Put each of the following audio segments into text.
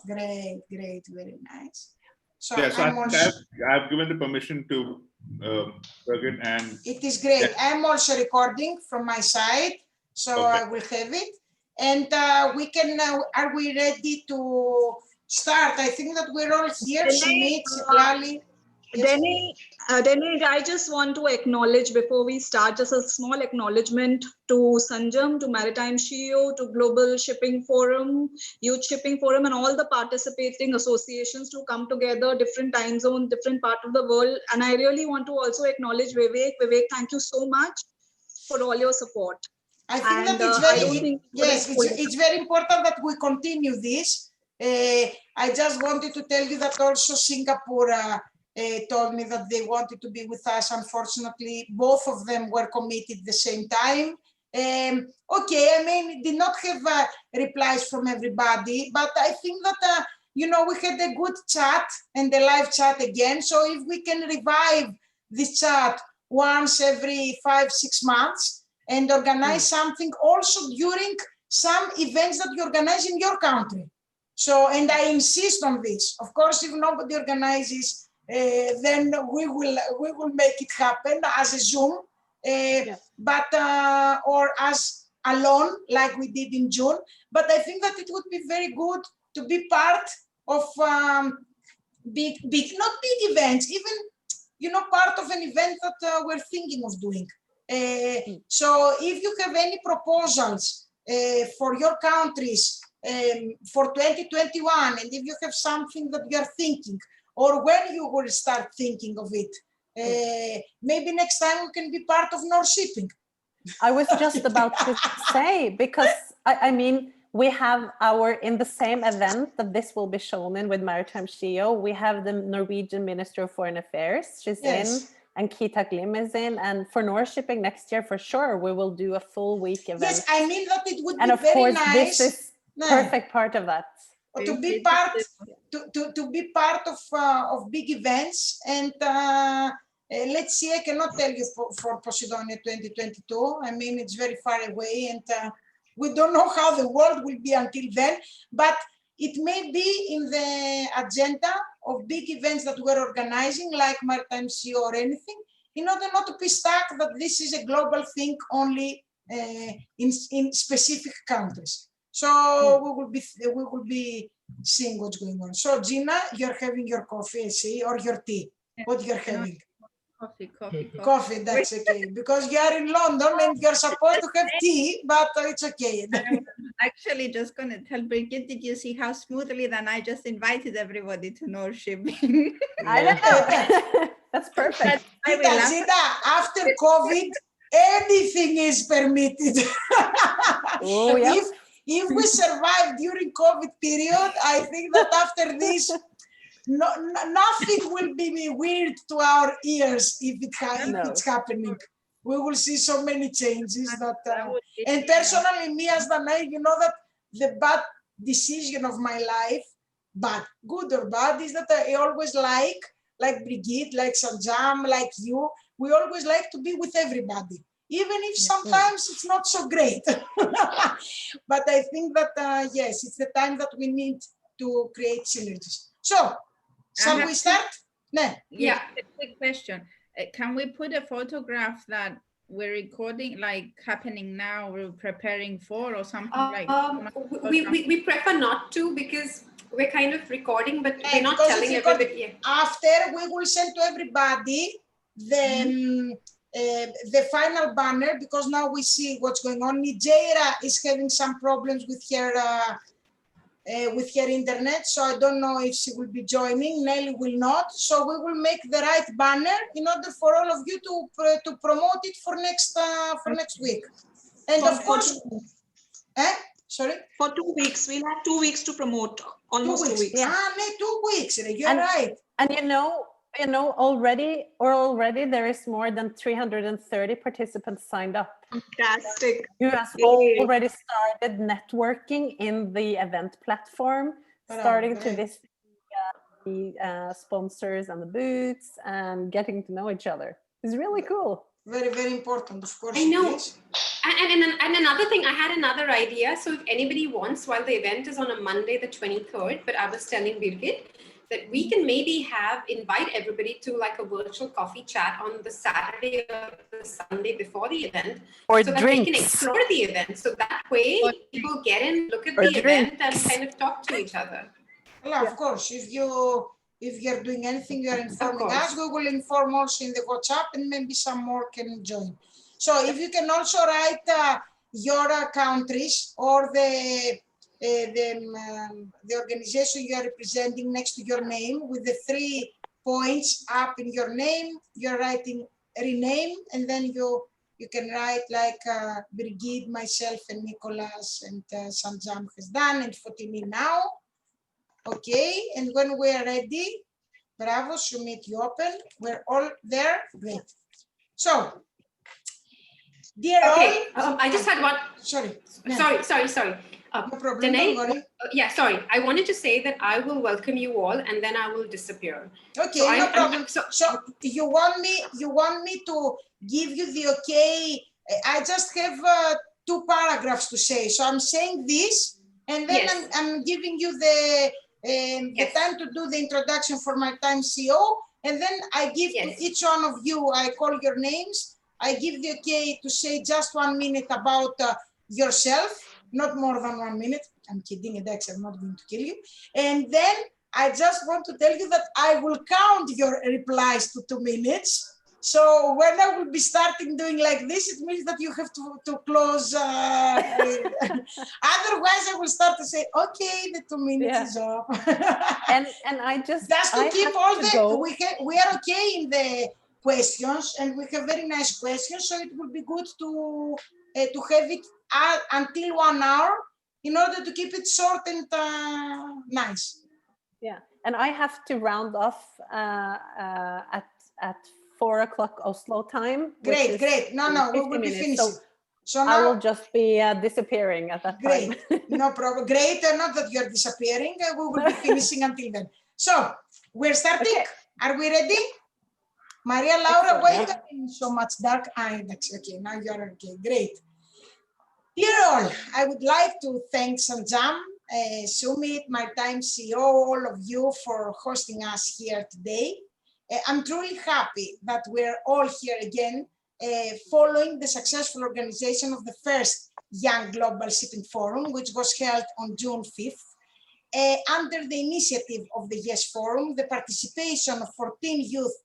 great, great, very nice. So Yeah, so I I'm think also, I've given the permission to Birgit, and it is great. yeah. I'm also recording from my side, so Okay. I will have it. And we can, are we ready to start? I think that we're all here, Sumit, Lali. Yes. Denny, I just want to acknowledge before we start, just a small acknowledgement to Sanjam, to Maritime SHIO, to Global Shipping Forum, Youth Shipping Forum, and all the participating associations to come together, different time zones, different part of the world. And I really want to also acknowledge Vivek. Vivek, thank you so much for all your support. I think And, that it's I very, don't think yes, it's very important that we continue this. I just wanted to tell you that also Singapore told me that they wanted to be with us. Unfortunately, both of them were committed at the same time. Okay, I mean, did not have replies from everybody, but I think that, you know, we had a good chat and a live chat again. So if we can revive this chat once every 5-6 months and organize something also during some events that you organize in your country. So, and I insist on this. Of course, if nobody organizes, then we will make it happen as a Zoom, but or as alone, like we did in June. But I think that it would be very good to be part of not big events, even, you know, part of an event that we're thinking of doing. So if you have any proposals for your countries for 2021, and if you have something that you are thinking, or when you will start thinking of it, maybe next time we can be part of North Shipping. I was just about to say, because I mean, we have in the same event that this will be shown in with Maritime SHIO, we have the Norwegian Minister of Foreign Affairs, she's in, and Kita Glim is in, and for North Shipping next year, for sure, we will do a full week event. Yes, I mean that it would and be of very course, nice. This is perfect part of that. To be part, to be part of big events, and let's see. I cannot tell you for Posidonia 2022. I mean, it's very far away, and we don't know how the world will be until then. But it may be in the agenda of big events that we're organizing, like Maritime SHIO or anything, in order not to be stuck that this is a global thing only in specific countries. So we will be seeing what's going on. So Gina, you're having your coffee, I see, or your tea. What you're having? Coffee, that's okay. Because you are in London and you're supposed to have tea, but it's okay. I'm actually just going to tell Birgit, did you see how smoothly then I just invited everybody to North Shipping? I know. That's perfect. Gina, after COVID, anything is permitted. Oh, yeah. If we survive during COVID period, I think that after this, nothing will be weird to our ears if it's happening. We will see so many changes that, and personally, me as Danae, you know that the bad decision of my life, bad, good or bad, is that I always like Brigitte, like Sanjam, like you, we always like to be with everybody, even if sometimes it's not so great. But I think that, yes, it's the time that we need to create synergies. So, shall we start? No. Yeah, a quick question. Can we put a photograph that we're recording, like happening now, we're preparing for, or something like that? We prefer not to, because we're kind of recording, but we're not telling everybody yet. After, we will send to everybody the final banner, because now we see what's going on. Nigeria is having some problems with her internet, so I don't know if she will be joining. Nelly will not, so we will make the right banner in order for all of you to promote it for next week. And of course, sorry? For 2 weeks, we'll have 2 weeks to promote. Almost 2 weeks. Yeah. 2 weeks, you're right. And you know, already there is more than 330 participants signed up. Fantastic. You have already started networking in the event platform, starting to visit the sponsors and the booths and getting to know each other. It's really cool. Very, very important, of course. I know. And another thing, I had another idea. So if anybody wants, while the event is on a Monday, the 23rd, but I was telling Birgit that we can maybe invite everybody to like a virtual coffee chat on the Saturday or the Sunday before the event. Or so that drinks. they can explore the event. So that way people get in, look at Or the event and kind of talk to each other. Well, of course, if you're doing anything, you're informing us, we will inform also in the WhatsApp, and maybe some more can join. So if you can also write your countries or the organization you are representing next to your name with the 3 points up in your name, you're writing rename, and then you can write like Birgit, myself, and Nicholas, and Sanjam has done, and Fotini now. Okay, and when we are ready, bravo, Sumit, you open. We're all there. Great. So, dear all. I just had one. Sorry. Sorry. No problem. Danae, Don't worry. yeah, sorry. I wanted to say that I will welcome you all, and then I will disappear. Okay, So no problem. So you want me to give you the okay? I just have 2 paragraphs to say. So I'm saying this, and then Yes. I'm giving you the Yes. time to do the introduction for Maritime CEO, and then I give to Yes. each one of you, I call your names, I give the okay to say just 1 minute about yourself, not more than 1 minute. I'm kidding, Dex, I'm not going to kill you. And then I just want to tell you that I will count your replies to 2 minutes. So when I will be starting doing like this, it means that you have to close. Otherwise, I will start to say, okay, the 2 minutes is up. And I just to keep have all to the, go. we are okay in the questions, and we have very nice questions. So it would be good to have it until 1 hour in order to keep it short and nice. Yeah, and I have to round off at 4 o'clock Oslo time. Great. No, we 50 will be minutes. finishing. So I will just be disappearing at that time. Great, no problem. Great, not that you're disappearing. We will be finishing until then. So we're starting. Okay. Are we ready? Maria Laura, why are you in so much dark? That's okay. Now you're okay. Great. Dear all, I would like to thank Sanjam, Sumit, Maritime CEO, all of you for hosting us here today. I'm truly happy that we're all here again, following the successful organization of the first Young Global Shipping Forum, which was held on June 5th. Under the initiative of the YES Forum, the participation of 14 youth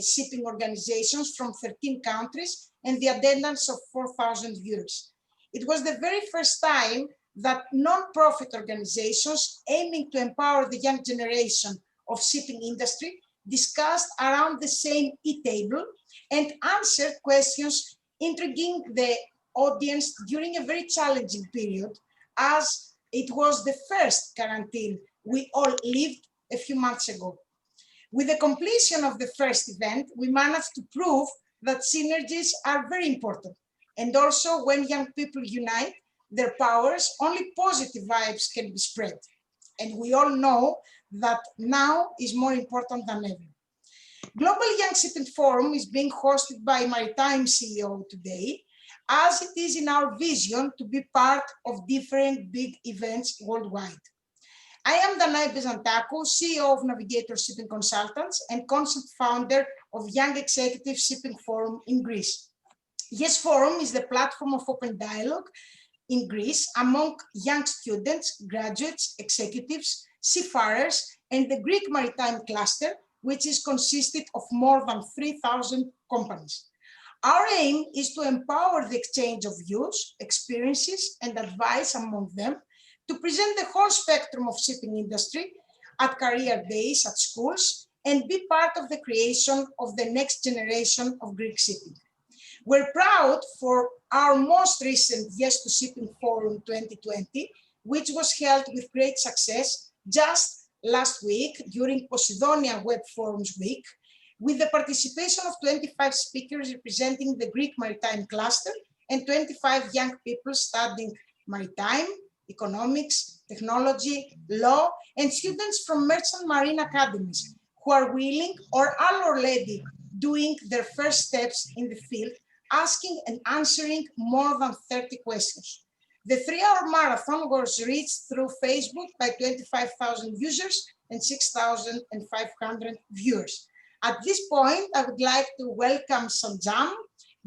shipping organizations from 13 countries, and the attendance of 4,000 viewers. It was the very first time that non-profit organizations aiming to empower the young generation of shipping industry discussed around the same e-table and answered questions intriguing the audience during a very challenging period, as it was the first quarantine we all lived a few months ago. With the completion of the first event, we managed to prove that synergies are very important. And also, when young people unite their powers, only positive vibes can be spread. And we all know that now is more important than ever. Global Young Shipping Forum is being hosted by Maritime CEO today, as it is in our vision to be part of different big events worldwide. I am Danae Bezantakou, CEO of Navigator Shipping Consultants and concept founder of Young Executive Shipping Forum in Greece. YES Forum is the platform of open dialogue in Greece among young students, graduates, executives, seafarers, and the Greek maritime cluster, which is consisted of more than 3,000 companies. Our aim is to empower the exchange of views, experiences, and advice among them, to present the whole spectrum of shipping industry at career days, at schools, and be part of the creation of the next generation of Greek shipping. We're proud for our most recent Yes to Shipping Forum 2020, which was held with great success just last week during Posidonia Web Forums Week, with the participation of 25 speakers representing the Greek maritime cluster and 25 young people studying maritime, economics, technology, law, and students from merchant marine academies who are willing or are already doing their first steps in the field asking and answering more than 30 questions. The 3-hour marathon was reached through Facebook by 25,000 users and 6,500 viewers. At this point, I would like to welcome Sanjam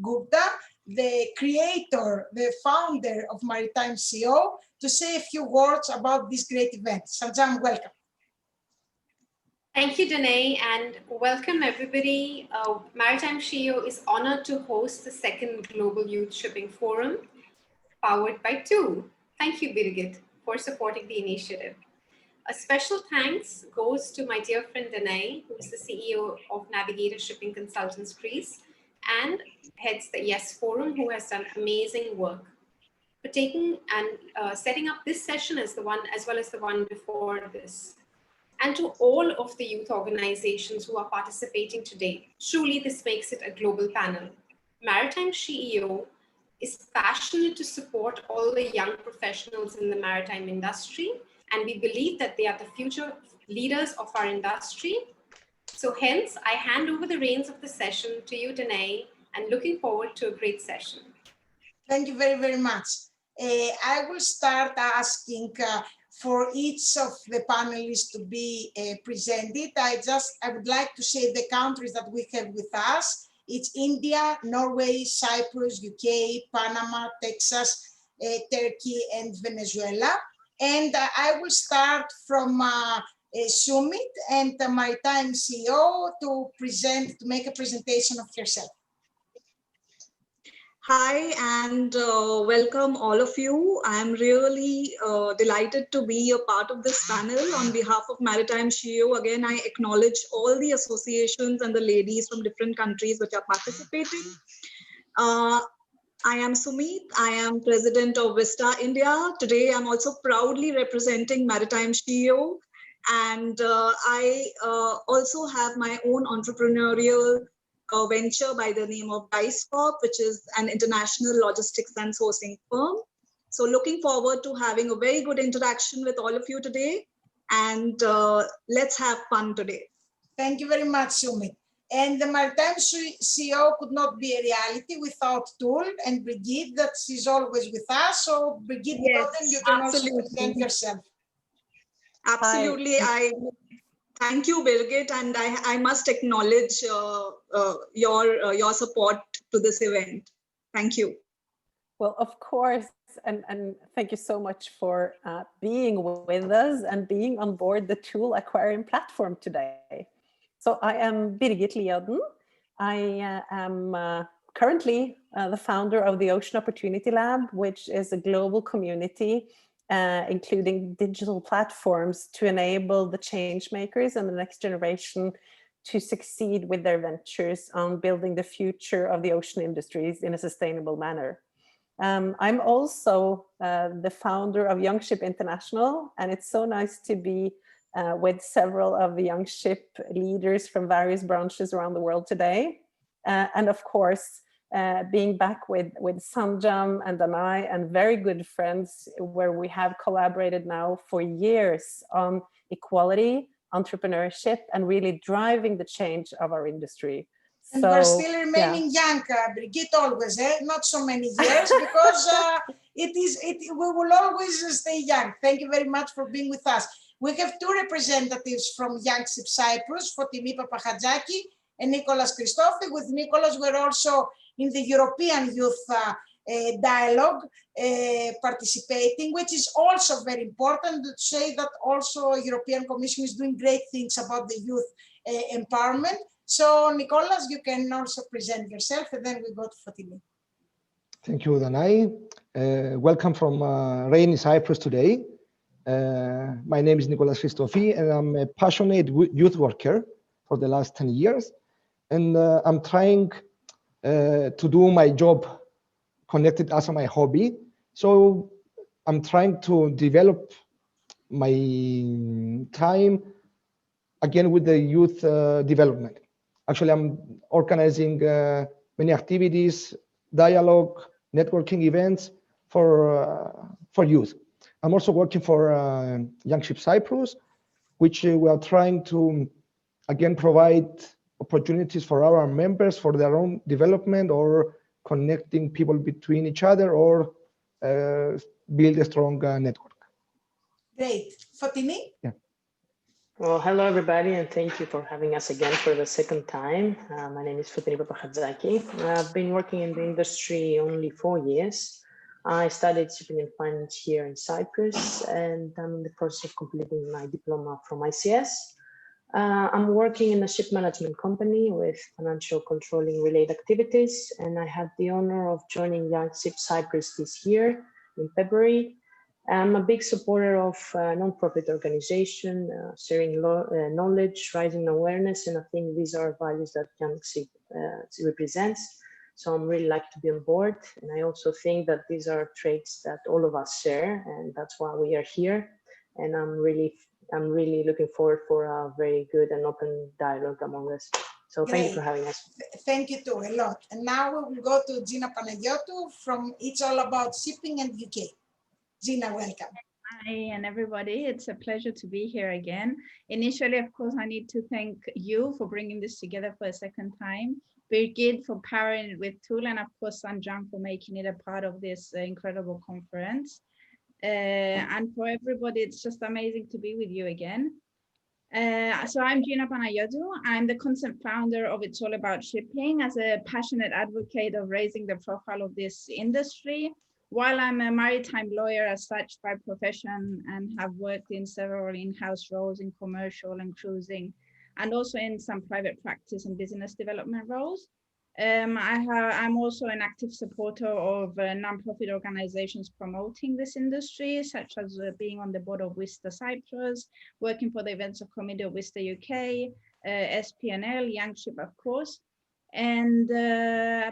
Gupta, the creator, the founder of Maritime CEO, to say a few words about this great event. Sanjam, welcome. Thank you, Danae, and welcome everybody. Maritime CEO is honored to host the second Global Youth Shipping Forum, powered by TUU. Thank you, Birgit, for supporting the initiative. A special thanks goes to my dear friend Danae, who is the CEO of Navigator Shipping Consultants Greece and heads the Yes Forum, who has done amazing work for taking and setting up this session as well as the one before this. And to all of the youth organizations who are participating today, truly this makes it a global panel. Maritime CEO is passionate to support all the young professionals in the maritime industry, and we believe that they are the future leaders of our industry. So hence, I hand over the reins of the session to you, Danae, and looking forward to a great session. Thank you very, very much. I will start asking for each of the panelists to be presented. I would like to say the countries that we have with us. It's India, Norway, Cyprus, UK, Panama, Texas, Turkey, and Venezuela. And I will start from Sumit and the Maritime CEO to make a presentation of herself. Hi, and welcome all of you. I'm really delighted to be a part of this panel on behalf of Maritime CEO. Again, I acknowledge all the associations and the ladies from different countries which are participating. I am Sumit. I am president of Vista India. Today, I'm also proudly representing Maritime CEO. And I also have my own entrepreneurial venture by the name of Dice Corp, which is an international logistics and sourcing firm. So looking forward to having a very good interaction with all of you today. And let's have fun today. Thank you very much, Sumit. And the Maritime CEO could not be a reality without Tul and Brigitte, that she's always with us. So Brigitte, yes, you can absolutely. also present yourself. Absolutely. Hi. Thank you, Birgit, and I must acknowledge your support to this event. Thank you. Well, of course, and thank you so much for being with us and being on board the TUU Aquarium platform today. So I am Birgit Liaden. I am currently the founder of the Ocean Opportunity Lab, which is a global community including digital platforms to enable the change makers and the next generation to succeed with their ventures on building the future of the ocean industries in a sustainable manner. I'm also the founder of Young Ship International, and it's so nice to be with several of the young ship leaders from various branches around the world today. And of course, being back with Sanjam and Danae and very good friends, where we have collaborated now for years on equality, entrepreneurship, and really driving the change of our industry. And we're still remaining young, Brigitte, always, not so many years, because we will always stay young. Thank you very much for being with us. We have two representatives from Young Ship Cyprus, Fotimi Papahadzaki and Nicholas Christofi. With Nicholas, we're also in the European Youth Dialogue participating, which is also very important to say that also European Commission is doing great things about the youth empowerment. So Nicholas, you can also present yourself, and then we go to Fotimi. Thank you, Danae. Welcome from rainy Cyprus today. My name is Nicholas Christofi, and I'm a passionate youth worker for the last 10 years. And I'm trying to do my job connected as my hobby. So I'm trying to develop my time again with the youth development. Actually, I'm organizing many activities, dialogue, networking events for youth. I'm also working for Young Ship Cyprus, which we are trying to, again, provide opportunities for our members for their own development or connecting people between each other or build a strong network. Great. Fotini? Well, hello everybody, and thank you for having us again for the second time. My name is Fotini Papachadzaki. I've been working in the industry only 4 years. I studied shipping and finance here in Cyprus, and I'm in the process of completing my diploma from ICS. I'm working in a ship management company with financial controlling related activities, and I had the honor of joining Young Ship Cyprus this year in February. I'm a big supporter of non-profit organization, sharing knowledge, raising awareness, and I think these are values that Young Ship represents. So I'm really lucky to be on board, and I also think that these are traits that all of us share, and that's why we are here. And I'm really looking forward for a very good and open dialogue among us. So thank you for having us. Thank you too, a lot. And now we will go to Gina Panagiotou from It's All About Shipping and UK. Gina, welcome. Hi, and everybody. It's a pleasure to be here again. Initially, of course, I need to thank you for bringing this together for a second time, Birgit for powering it with Tool, and of course, Sanjam for making it a part of this incredible conference. And for everybody, it's just amazing to be with you again. So I'm Gina Panagiotou. I'm the concept founder of It's All About Shipping as a passionate advocate of raising the profile of this industry. While I'm a maritime lawyer as such by profession and have worked in several in-house roles in commercial and cruising, and also in some private practice and business development roles. I'm also an active supporter of non-profit organizations promoting this industry, such as being on the board of WISTA Cyprus, working for the events of committee of WISTA UK, SPNL, Young Ship, of course. And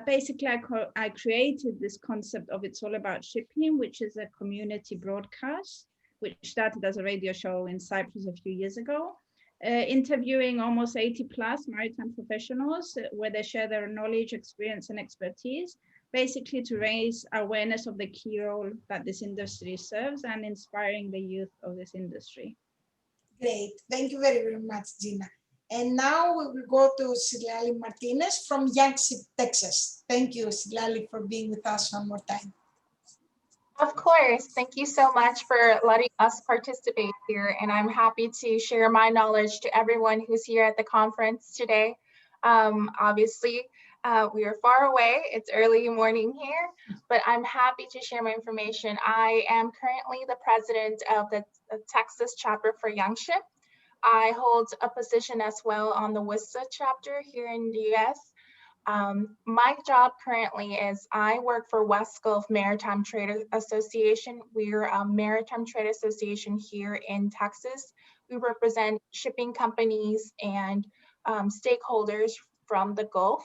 basically, I created this concept of It's All About Shipping, which is a community broadcast, which started as a radio show in Cyprus a few years ago, interviewing almost 80 plus maritime professionals where they share their knowledge, experience, and expertise, basically to raise awareness of the key role that this industry serves and inspiring the youth of this industry. Great. Thank you very, very much, Gina. And now we will go to Siglali Martinez from Young Ship, Texas. Thank you, Siglali, for being with us one more time. Of course. Thank you so much for letting us participate here. And I'm happy to share my knowledge to everyone who's here at the conference today. Obviously, we are far away. It's early morning here, but I'm happy to share my information. I am currently the president of the Texas chapter for Young Ship. I hold a position as well on the WISTA chapter here in the US. My job currently is I work for West Gulf Maritime Trade Association. We're a maritime trade association here in Texas. We represent shipping companies and stakeholders from the Gulf.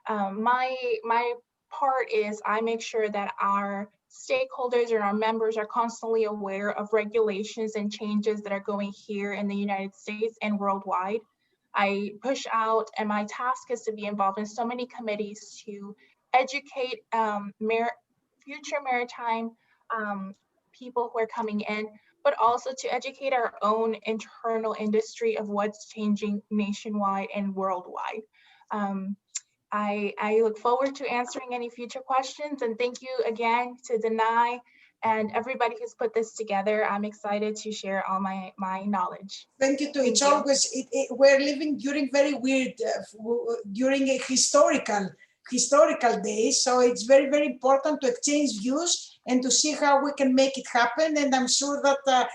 My part is I make sure that our stakeholders and our members are constantly aware of regulations and changes that are going here in the United States and worldwide. I push out, and my task is to be involved in so many committees to educate future maritime people who are coming in, but also to educate our own internal industry of what's changing nationwide and worldwide. I look forward to answering any future questions, and thank you again to Danai and everybody who's put this together. I'm excited to share all my knowledge. Thank you too. It's always, we're living during very weird, during a historical days. So it's very, very important to exchange views and to see how we can make it happen. And I'm sure that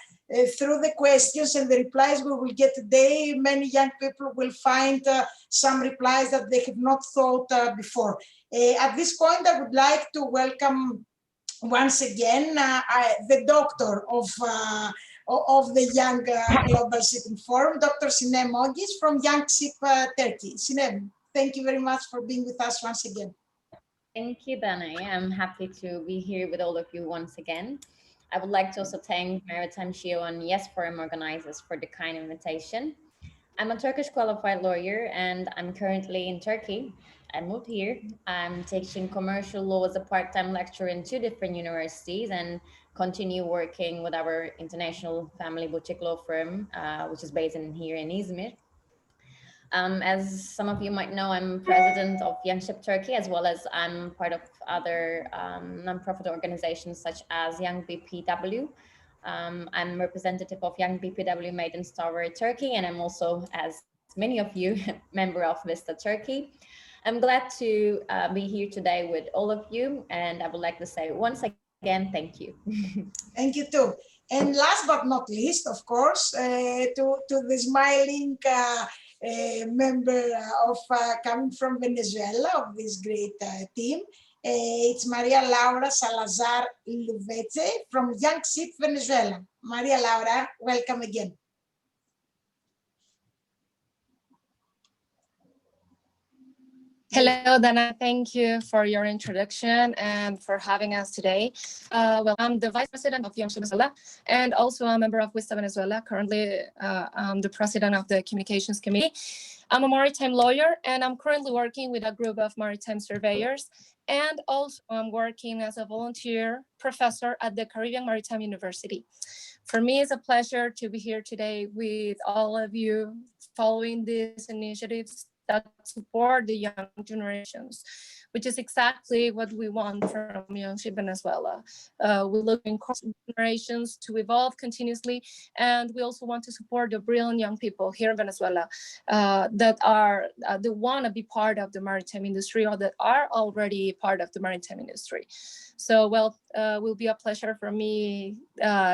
through the questions and the replies we will get today, many young people will find some replies that they have not thought before. At this point, I would like to welcome once again the doctor of the Young Global Shipping Forum, Dr. Sinem Ogis from Young Ship Turkey. Sinem, thank you very much for being with us once again. Thank you, Danai. I'm happy to be here with all of you once again. I would like to also thank Maritime SHIO and Yes Forum organizers for the kind invitation. I'm a Turkish qualified lawyer and I'm currently in Turkey. I moved here. I'm teaching commercial law as a part-time lecturer in 2 different universities and continue working with our international family boutique law firm, which is based here in Izmir. As some of you might know, I'm president of Youngship Turkey, as well as I'm part of other nonprofit organizations such as Young BPW. I'm representative of Young BPW Made in Strawberry Turkey, and I'm also, as many of you, member of Vista Turkey. I'm glad to be here today with all of you, and I would like to say once again, thank you. Thank you too. And last but not least, of course, to the smiling member of coming from Venezuela, of this great team. It's Maria Laura Salazar Luvece from Young SIP Venezuela. Maria Laura, welcome again. Hello, Dana. Thank you for your introduction and for having us today. Well, I'm the Vice President of Youngship Venezuela and also a member of Vista Venezuela. Currently, I'm the President of the Communications Committee. I'm a maritime lawyer, and I'm currently working with a group of maritime surveyors. And also, I'm working as a volunteer professor at the Caribbean Maritime University. For me, it's a pleasure to be here today with all of you following these initiatives that support the young generations, which is exactly what we want from Youngship Venezuela. We're looking for generations to evolve continuously, and we also want to support the brilliant young people here in Venezuela that want to be part of the maritime industry or that are already part of the maritime industry. So, well, will be a pleasure for me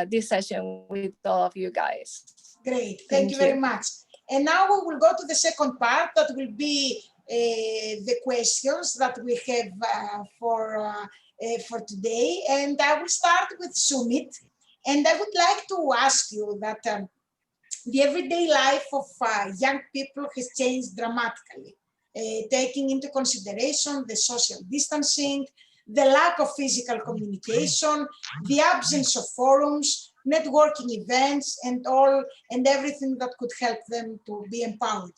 this session with all of you guys. Great, thank you very much. And now we will go to the second part that will be the questions that we have for today. And I will start with Sumit. And I would like to ask you that the everyday life of young people has changed dramatically, taking into consideration the social distancing, the lack of physical communication, the absence of forums, networking events, and everything that could help them to be empowered.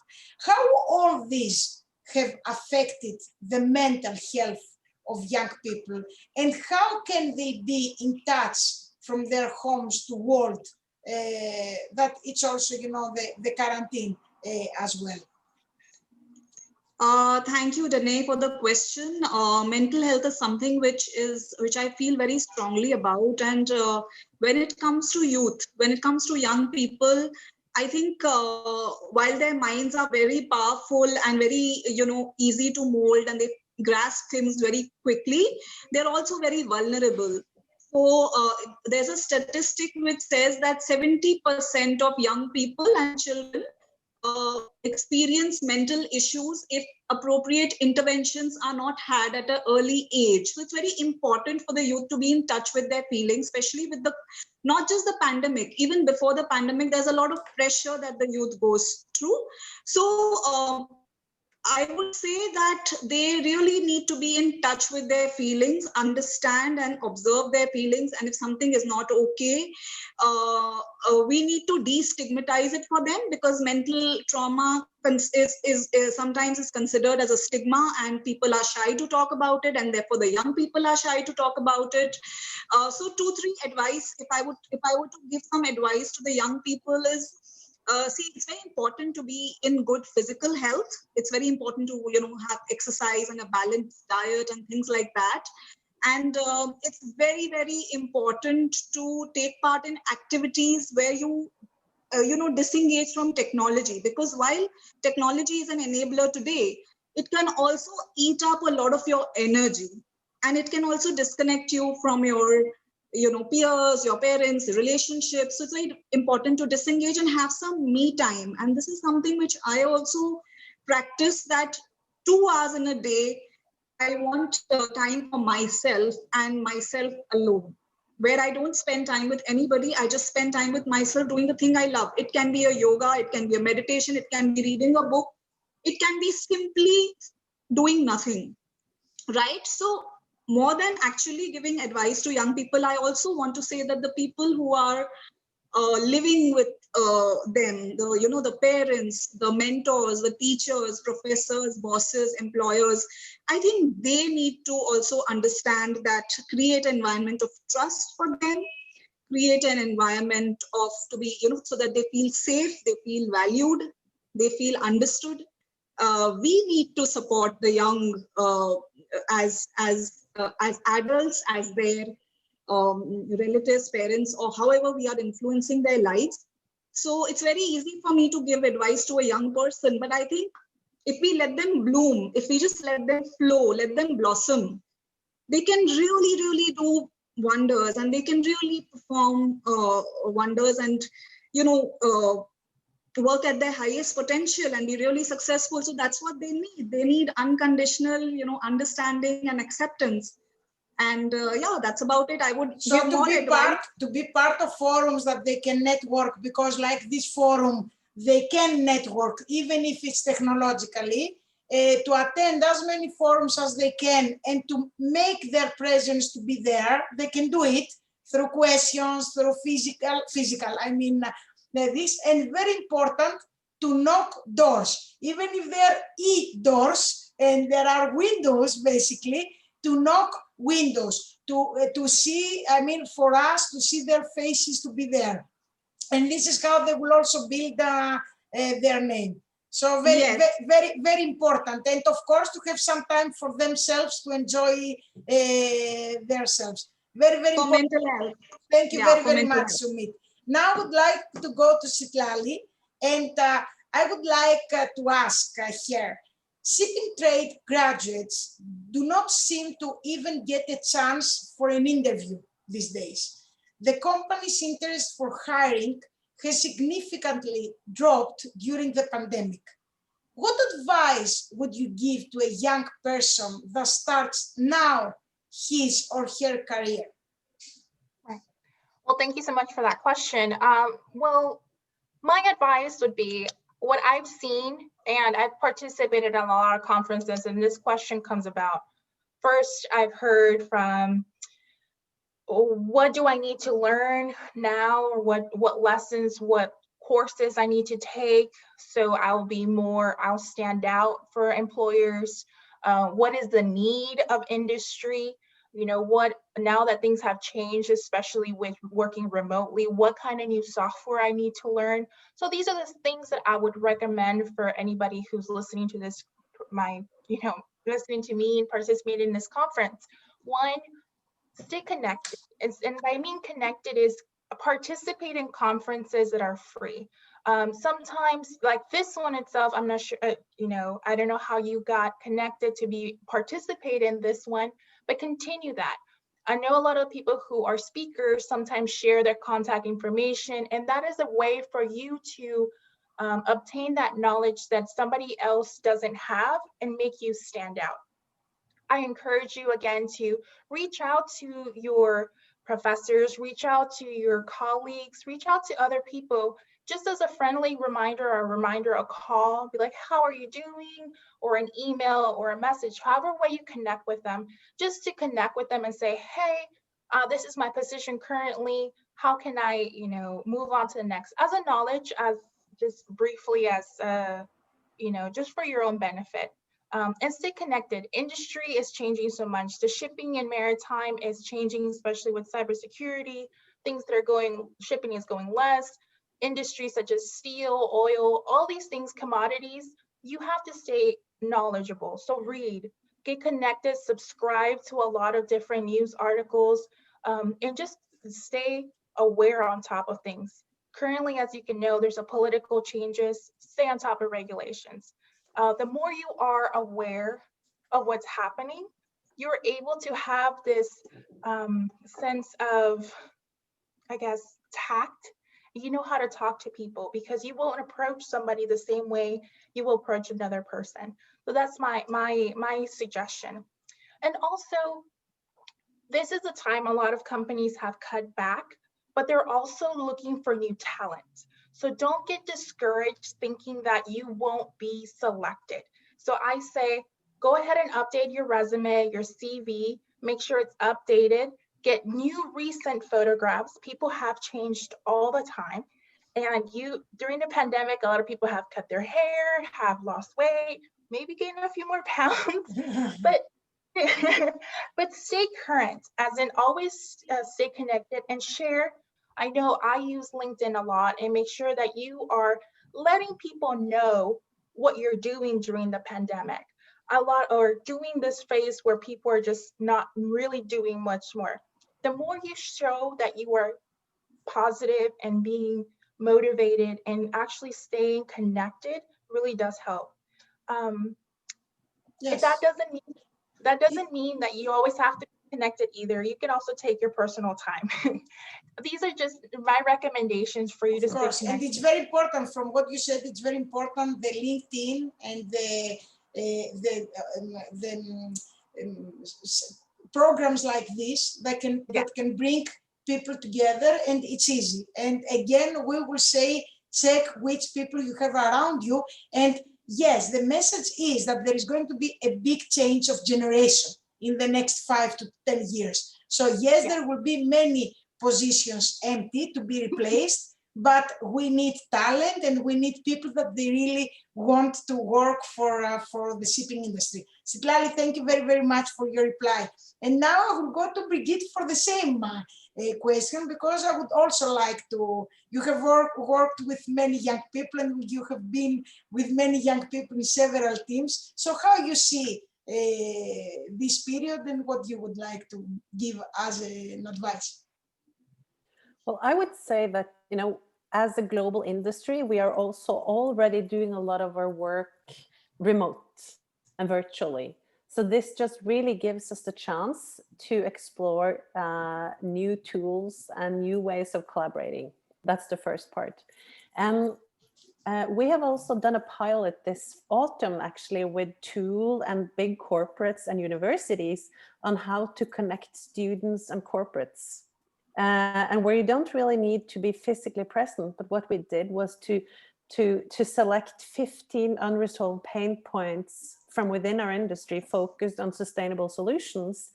How all these have affected the mental health of young people, and how can they be in touch from their homes to world? That it's also, you know, the quarantine as well. Thank you, Danae, for the question. Mental health is something which I feel very strongly about. And when it comes to youth, when it comes to young people, I think while their minds are very powerful and very, easy to mold, and they grasp things very quickly, they're also very vulnerable. So there's a statistic which says that 70% of young people and children experience mental issues if appropriate interventions are not had at an early age. So it's very important for the youth to be in touch with their feelings, especially with not just the pandemic, even before the pandemic, there's a lot of pressure that the youth goes through. So I would say that they really need to be in touch with their feelings, understand and observe their feelings. And if something is not okay, we need to destigmatize it for them, because mental trauma is sometimes is considered as a stigma, and people are shy to talk about it, and therefore the young people are shy to talk about it. So 2-3 advice, if I were to give some advice to the young people is, see, it's very important to be in good physical health. It's very important to, have exercise and a balanced diet and things like that. And it's very, very important to take part in activities where you, disengage from technology, because while technology is an enabler today, it can also eat up a lot of your energy, and it can also disconnect you from your peers, your parents, relationships. So it's very important to disengage and have some me time. And this is something which I also practice, that 2 hours in a day, I want time for myself and myself alone, where I don't spend time with anybody. I just spend time with myself doing the thing I love. It can be a yoga, it can be a meditation, it can be reading a book, it can be simply doing nothing, right? So more than actually giving advice to young people, I also want to say that the people who are living with them, the parents, the mentors, the teachers, professors, bosses, employers, I think they need to also understand that, create an environment of trust for them, create an environment of to be, so that they feel safe, they feel valued, they feel understood. We need to support the young as adults, as their relatives, parents, or however we are influencing their lives. So it's very easy for me to give advice to a young person, but I think if we let them bloom, if we just let them flow, let them blossom, they can really, really do wonders, and they can really perform wonders, and work at their highest potential and be really successful. So that's what they need. They need unconditional, understanding and acceptance. And yeah, that's about it. I would So give more advice. to be part of forums that they can network, because like this forum, they can network even if it's technologically, to attend as many forums as they can and to make their presence to be there. They can do it through questions, through physical, I mean, this, and very important to knock doors, even if they're e-doors and there are windows, basically, to knock windows, to see, I mean, for us to see their faces, to be there. And this is how they will also build their name. So very, Yes. very important. And of course, to have some time for themselves to enjoy themselves. Very, very For important. mental health. Thank you Yeah, very, for very mental much, health. Sumit. Now I would like to go to Citlali, and I would like to ask here, shipping trade graduates do not seem to even get a chance for an interview these days. The company's interest for hiring has significantly dropped during the pandemic. What advice would you give to a young person that starts now his or her career? Well, thank you so much for that question. Well, my advice would be what I've seen, and I've participated in a lot of conferences, and this question comes about. First, I've heard from, what do I need to learn now, or what lessons, what courses I need to take so I'll stand out for employers. What is the need of industry? What, now that things have changed, especially with working remotely, what kind of new software I need to learn. So these are the things that I would recommend for anybody who's listening to this, listening to me and participating in this conference. One, stay connected. And by mean connected is participate in conferences that are free. Sometimes, like this one itself, I'm not sure, I don't know how you got connected to participate in this one, but continue that. I know a lot of people who are speakers sometimes share their contact information, and that is a way for you to obtain that knowledge that somebody else doesn't have and make you stand out. I encourage you again to reach out to your professors, reach out to your colleagues, reach out to other people, just as a friendly reminder, a call, be like, how are you doing? Or an email or a message, however way you connect with them, just to connect with them and say, hey, this is my position currently. How can I, move on to the next? As a knowledge, as just briefly as, just for your own benefit. And stay connected. Industry is changing so much. The shipping and maritime is changing, especially with cybersecurity. Things that are shipping is going less. Industries such as steel, oil, all these things, commodities, you have to stay knowledgeable. So read, get connected, subscribe to a lot of different news articles, and just stay aware on top of things. Currently, as you can know, there's a political changes, stay on top of regulations. The more you are aware of what's happening, you're able to have this sense of, I guess, tact. You know how to talk to people because you won't approach somebody the same way you will approach another person. So that's my suggestion. And also, this is a time a lot of companies have cut back, but they're also looking for new talent. So don't get discouraged thinking that you won't be selected. So I say, go ahead and update your resume, your CV, make sure it's updated, get new recent photographs. People have changed all the time. And during the pandemic, a lot of people have cut their hair, have lost weight, maybe gained a few more pounds, but stay current, as in always stay connected and share. I know I use LinkedIn a lot, and make sure that you are letting people know what you're doing during the pandemic. Or doing this phase where people are just not really doing much more. The more you show that you are positive and being motivated and actually staying connected really does help. Yes. That doesn't mean that you always have to be connected either. You can also take your personal time. These are just my recommendations for you to stay connected. And it's very important, from what you said, it's very important, the LinkedIn and the programs like this that can bring people together, and it's easy. And again, we will say, check which people you have around you. And yes, the message is that there is going to be a big change of generation in the next 5 to 10 years. So yes, there will be many positions empty to be replaced, but we need talent and we need people that they really want to work for the shipping industry. Citlali, thank you very, very much for your reply. And now I will go to Brigitte for the same question, because I would also like to, you have worked with many young people and you have been with many young people in several teams. So how you see this period and what you would like to give as an advice? Well, I would say that, as a global industry, we are also already doing a lot of our work remote and virtually. So this just really gives us the chance to explore new tools and new ways of collaborating. That's the first part. And we have also done a pilot this autumn, actually, with TUL and big corporates and universities on how to connect students and corporates. And where you don't really need to be physically present, but what we did was to select 15 unresolved pain points from within our industry focused on sustainable solutions.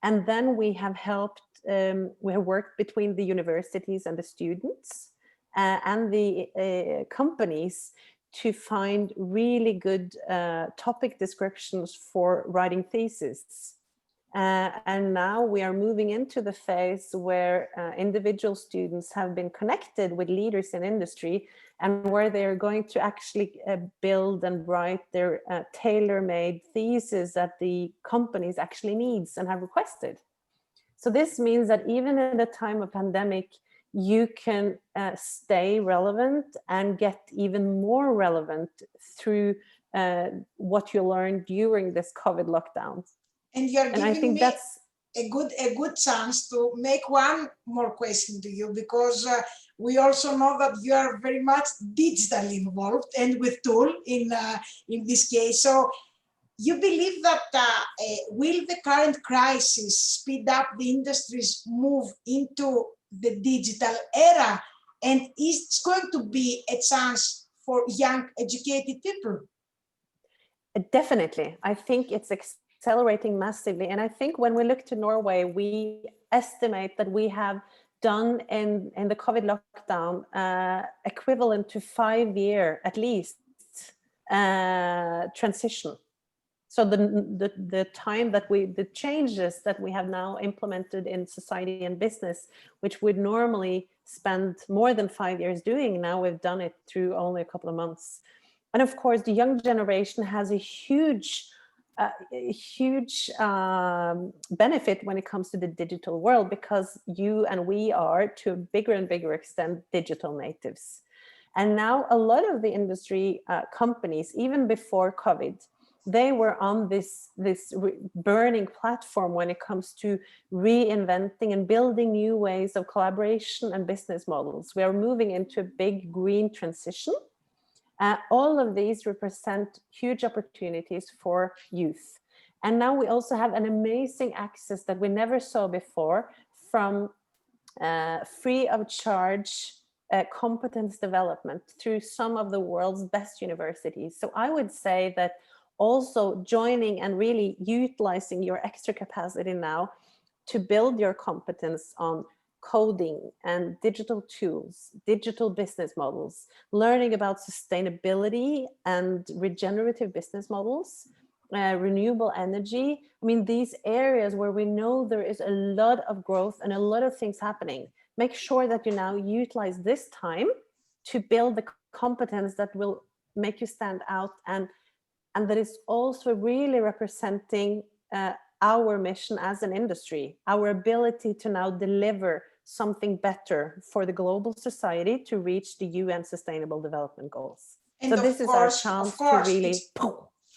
And then we have helped, we have worked between the universities and the students and the companies to find really good topic descriptions for writing theses. And now we are moving into the phase where individual students have been connected with leaders in industry, and where they are going to actually build and write their tailor-made thesis that the companies actually needs and have requested. So this means that even in the time of pandemic, you can stay relevant and get even more relevant through what you learned during this COVID lockdown. And you're giving me that's a good chance to make one more question to you, because we also know that you are very much digitally involved and with TUL in this case. So you believe that will the current crisis speed up the industry's move into the digital era, and is it going to be a chance for young educated people? Definitely. I think it's accelerating massively. And I think when we look to Norway, we estimate that we have done in the COVID lockdown equivalent to 5-year at least transition. So the time that the changes that we have now implemented in society and business, which would normally spend more than 5 years doing, now we've done it through only a couple of months. And of course, the young generation has a huge benefit when it comes to the digital world, because you and we are, to a bigger and bigger extent, digital natives. And now a lot of the industry companies, even before COVID, they were on this burning platform when it comes to reinventing and building new ways of collaboration and business models. We are moving into a big green transition. All of these represent huge opportunities for youth. And now we also have an amazing access that we never saw before from free of charge competence development through some of the world's best universities. So I would say that also joining and really utilizing your extra capacity now to build your competence on coding and digital tools, digital business models, learning about sustainability and regenerative business models, renewable energy. I mean, these areas where we know there is a lot of growth and a lot of things happening. Make sure that you now utilize this time to build the competence that will make you stand out, and that is also really representing our mission as an industry, our ability to now deliver something better for the global society to reach the UN Sustainable Development Goals. And so this is our chance to really...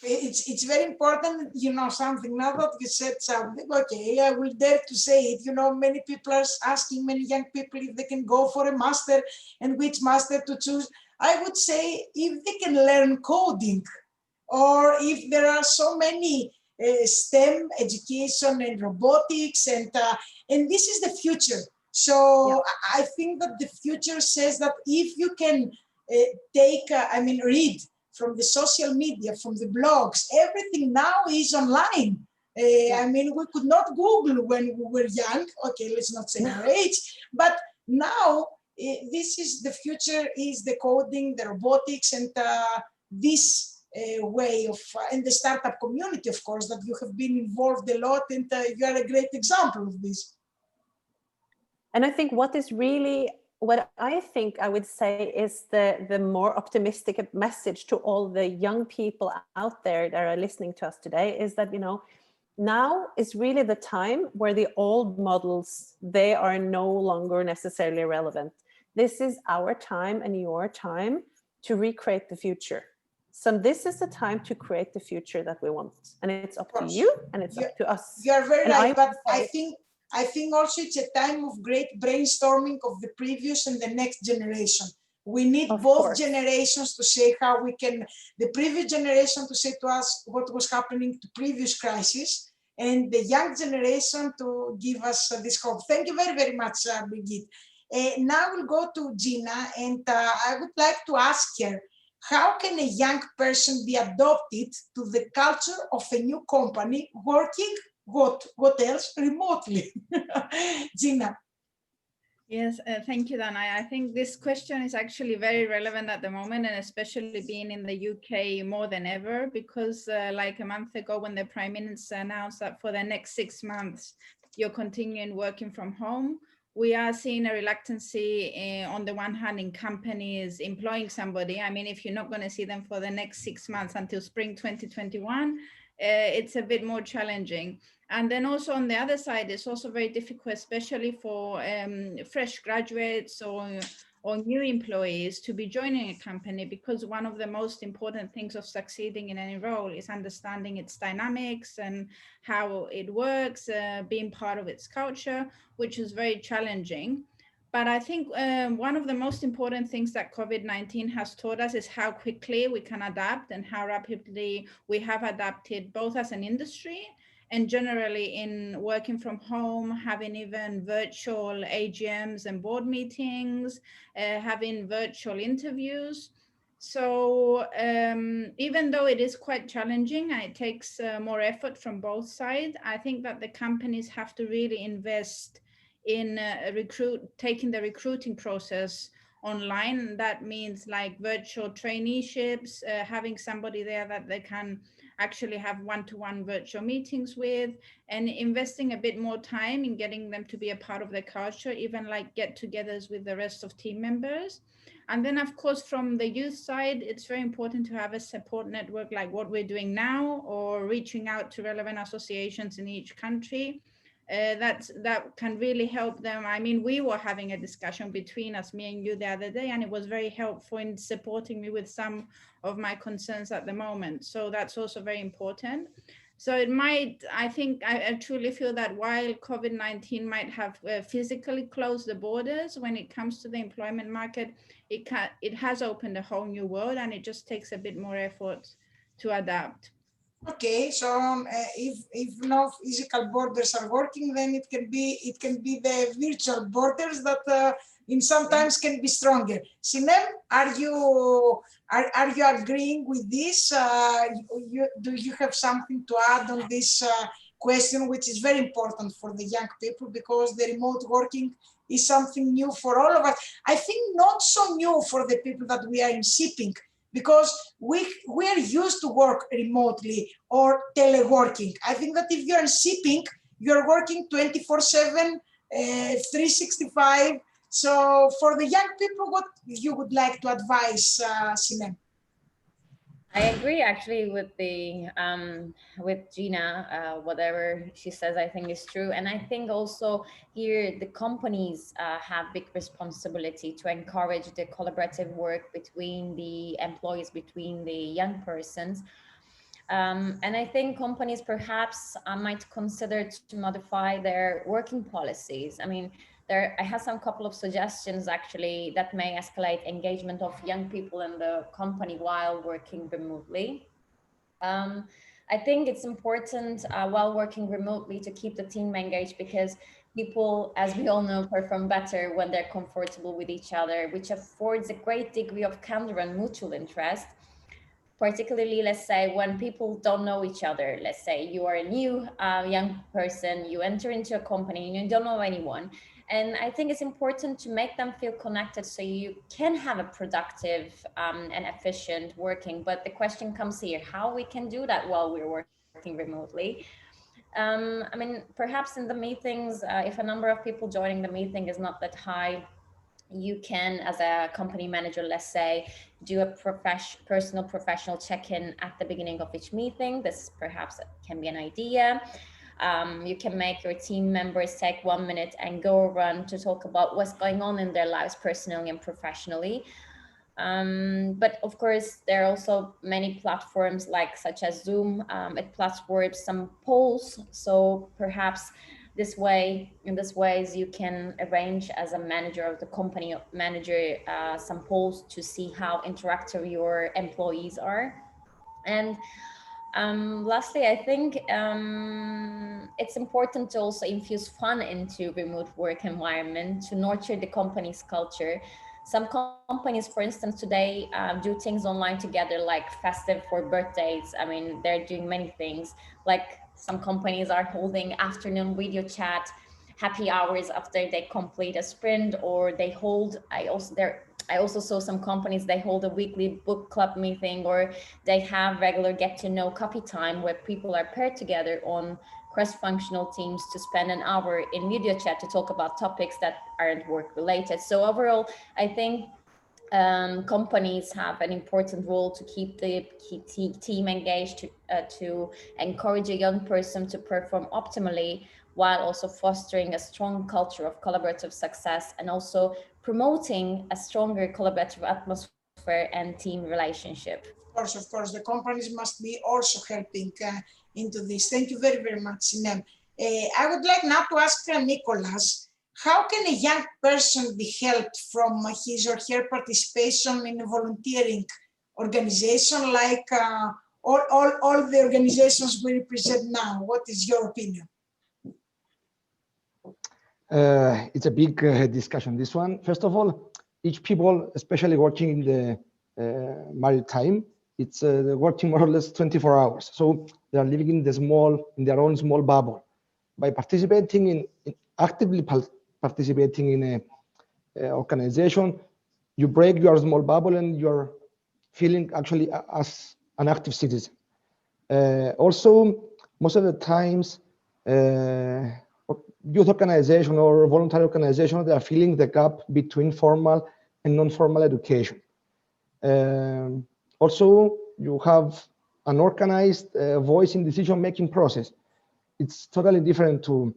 It's very important, you know, something. Now that you said something, okay, I will dare to say it. You know, many people are asking, many young people, if they can go for a master and which master to choose. I would say if they can learn coding, or if there are so many STEM education and robotics, and this is the future. So I think that the future says that if you can read from the social media, from the blogs, everything now is online. I mean, we could not Google when we were young. Okay, let's not say our age, but now this is the future, is the coding, the robotics, and this way of, and the startup community, of course, that you have been involved a lot, and you are a great example of this. And I think what I think I would say is the more optimistic message to all the young people out there that are listening to us today is that, you know, now is really the time where the old models, they are no longer necessarily relevant. This is our time and your time to recreate the future. So this is the time to create the future that we want. And it's up to you and it's up to us. You are very right, but I think also it's a time of great brainstorming of the previous and the next generation. We need both generations to say how we can, the previous generation to say to us what was happening to previous crisis, and the young generation to give us this hope. Thank you very, very much, Brigitte. Now we'll go to Gina, and I would like to ask her, how can a young person be adopted to the culture of a new company working what else remotely? Gina. Yes, thank you, Dana. I think this question is actually very relevant at the moment, and especially being in the UK more than ever, because like a month ago when the Prime Minister announced that for the next 6 months, you're continuing working from home, we are seeing a reluctancy on the one hand in companies employing somebody. I mean, if you're not going to see them for the next 6 months until spring 2021, it's a bit more challenging. And then also on the other side, it's also very difficult, especially for fresh graduates or new employees to be joining a company, because one of the most important things of succeeding in any role is understanding its dynamics and how it works, being part of its culture, which is very challenging. But I think one of the most important things that COVID-19 has taught us is how quickly we can adapt and how rapidly we have adapted, both as an industry and generally in working from home, having even virtual AGMs and board meetings, having virtual interviews. So even though it is quite challenging and it takes more effort from both sides, I think that the companies have to really invest in taking the recruiting process online. That means like virtual traineeships, having somebody there that they can actually have one-to-one virtual meetings with, and investing a bit more time in getting them to be a part of the culture, even like get-togethers with the rest of team members. And then of course, from the youth side, it's very important to have a support network like what we're doing now, or reaching out to relevant associations in each country. That can really help them. I mean, we were having a discussion between us, me and you, the other day, and it was very helpful in supporting me with some of my concerns at the moment. So that's also very important. So it might, I think, I truly feel that while COVID-19 might have physically closed the borders, when it comes to the employment market, it has opened a whole new world, and it just takes a bit more effort to adapt. Okay, so if no physical borders are working, then it can be the virtual borders that in sometimes can be stronger. Sinem, are you agreeing with this? Do you have something to add on this question, which is very important for the young people, because the remote working is something new for all of us. I think not so new for the people that we are in shipping, because we are used to work remotely or teleworking. I think that if you're in shipping, you're working 24/7, 365, So for the young people, what you would like to advise, Sinem? I agree actually with with Gina. Whatever she says, I think is true, and I think also here the companies have big responsibility to encourage the collaborative work between the employees, between the young persons. And I think companies perhaps might consider to modify their working policies. I mean, I have some couple of suggestions actually that may escalate engagement of young people in the company while working remotely. I think it's important while working remotely to keep the team engaged, because people, as we all know, perform better when they're comfortable with each other, which affords a great degree of candor and mutual interest. Particularly, let's say, when people don't know each other. Let's say you are a new young person, you enter into a company and you don't know anyone. And I think it's important to make them feel connected so you can have a productive and efficient working. But the question comes here, how we can do that while we're working remotely? I mean, perhaps in the meetings, if a number of people joining the meeting is not that high, you can, as a company manager, let's say, do a personal professional check-in at the beginning of each meeting. This perhaps can be an idea. You can make your team members take 1 minute and go run to talk about what's going on in their lives personally and professionally. But of course, there are also many platforms such as Zoom. It platforms some polls. So perhaps in this ways, you can arrange as a manager of the company some polls to see how interactive your employees are. And lastly, I think it's important to also infuse fun into remote work environment to nurture the company's culture. Some companies, for instance, today do things online together, like festive for birthdays. I mean, they're doing many things. Like some companies are holding afternoon video chat, happy hours after they complete a sprint, or they hold, I also saw some companies, they hold a weekly book club meeting, or they have regular get to know coffee time where people are paired together on cross-functional teams to spend an hour in video chat to talk about topics that aren't work related. So overall, I think companies have an important role to keep the team engaged, to encourage a young person to perform optimally, while also fostering a strong culture of collaborative success and also promoting a stronger collaborative atmosphere and team relationship. Of course, the companies must be also helping into this. Thank you very, very much, Sinem. I would like now to ask Nicholas, how can a young person be helped from his or her participation in a volunteering organization like all the organizations we represent now? What is your opinion? It's a big discussion, this one. First of all, each people, especially working in the maritime, it's working more or less 24 hours. So they are living in their own small bubble. By participating actively participating in a organization, you break your small bubble and you're feeling actually as an active citizen. Also, most of the times, youth organization or voluntary organization, they are filling the gap between formal and non-formal education. Also, you have an organized voice in decision-making process. It's totally different to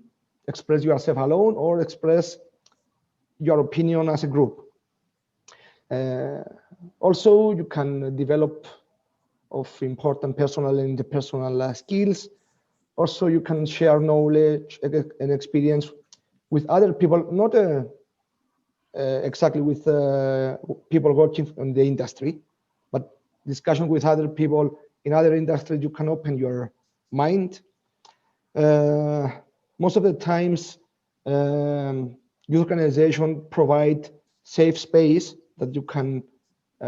express yourself alone or express your opinion as a group. Also, you can develop of important personal and interpersonal skills. Also, you can share knowledge and experience with other people, not exactly with people working in the industry, but discussion with other people in other industries. You can open your mind. Most of the times, youth organization provide safe space that you can